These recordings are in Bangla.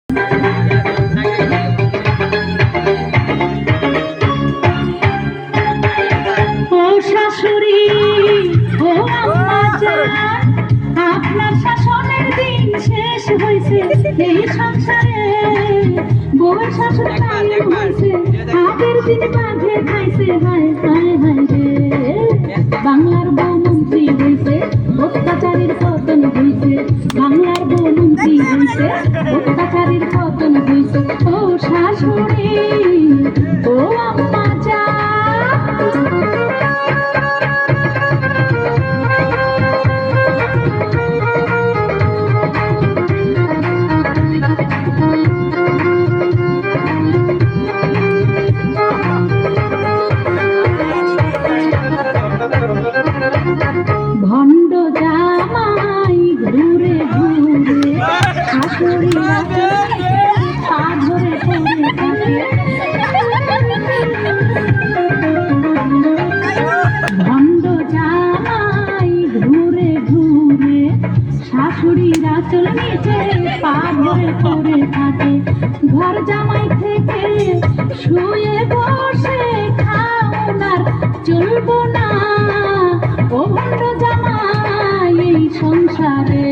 ও শাশুড়ি, ও আম্মা জান, আপনার শাসনের দিন শেষ হয়েছে এই সংসারে। বউয়ের শাসন কায়েম হয়েছে, আগের দিন বাঘে খাইছে। হায় হায় হায় রে, বাংলার বউ মন্ত্রী হয়েছে, অত্যাচারীর পতন হয়েছে। বাংলার বউ মন্ত্রী হয়েছে, অত্যাচারীর পতন হয়েছে। ও শাশুড়ি, ও আম্মা জান, ভণ্ড জামাই ঘুরে ঘুরে শাশুড়ি পা ধরে পড়ে থাকে। ভণ্ড জামাই ঘুরে ঘুরে শাশুড়ির আঁচল নিচে পা ধরে পড়ে থাকে। ঘর জামাই থেকে শুয়ে বসে খাওনার চলবো না। ও ভণ্ড জামাই এই সংসারে,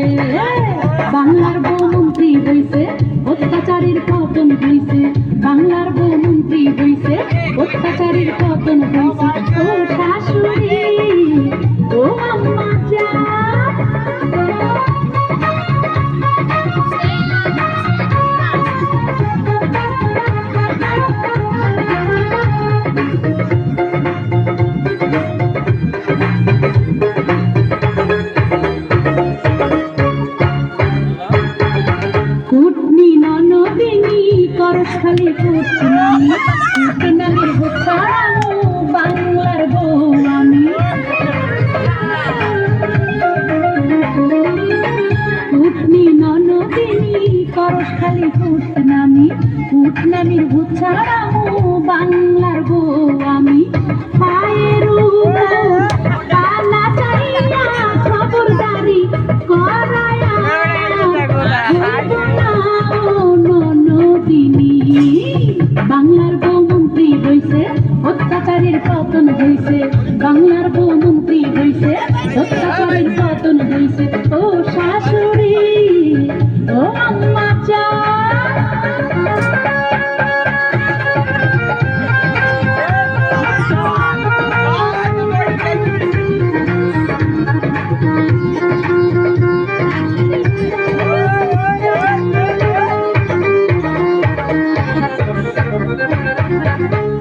বাংলার বউ মন্ত্রী হইছে, অত্যাচারীর পতন হইছে। বাংলার বউ মন্ত্রী হইছে, অত্যাচারীর পতন হইছে। ও শাশুড়ি, ও আম্মা জান, কুটনি ননদিনী করশখালি কুটনি, কুটনামের ছাড়াও বাংলার বউ আমি। কুটনি ননদিনী করশখালি কুটনামি, কুটনামির ভূত ছাড়াও বাংলার বউ আমি। পায়ের উপর পালা চাইয়া খবরদারি করায়া ননদিনী। বাংলার বউ মন্ত্রী হইছে, অত্যাচারীর পতন হইছে। বাংলার বউ মন্ত্রী হইছে, অত্যাচারীর পতন হইছে। ও শাশুড়ি, ও আম্মা জান,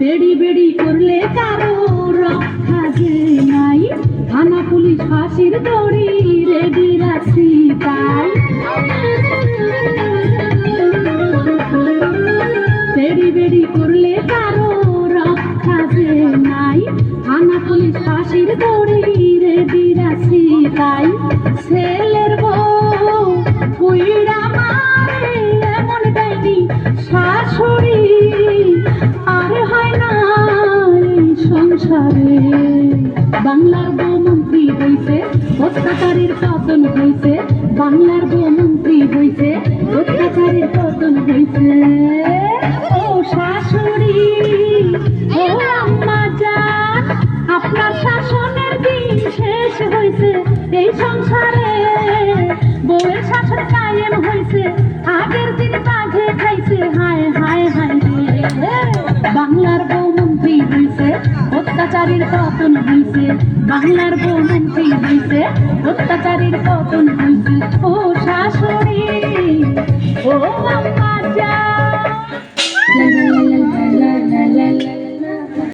বেড়ি বেড়ি করলে কারো রক্ষা যে নাই। থানা পুলিশ ফাঁসির দড়ি রেডি রাখছি তাই। বেড়ি বেড়ি করলে কারো রক্ষা যে নাই। থানা পুলিশ ফাঁসির দড়ি রেডি রাখছি তাই। ছেলের বউ পুইড়া মারে এমন ডাইনি শাশুড়ি আর হয় না এই সংসারে। বাংলার বউ মন্ত্রী হইছে, অত্যাচারীর পতন হইছে। বাংলার বউ মন্ত্রী হইছে, অত্যাচারীর পতন হইছে। ও শাশুড়ি, ও আম্মা জান, আপনার শাসনের দিন শেষ হইছে এই সংসারে। বউয়ের শাসন কায়েম হইছে, আগের দিন বাঘে খাইছে। হায় হায় হায় রে, বাংলার বউ মন্ত্রী হইছে, অত্যাচারীর পতন হইছে। বাংলার বউ মন্ত্রী হইছে, অত্যাচারীর পতন হইছে। ও শাশুড়ি, ও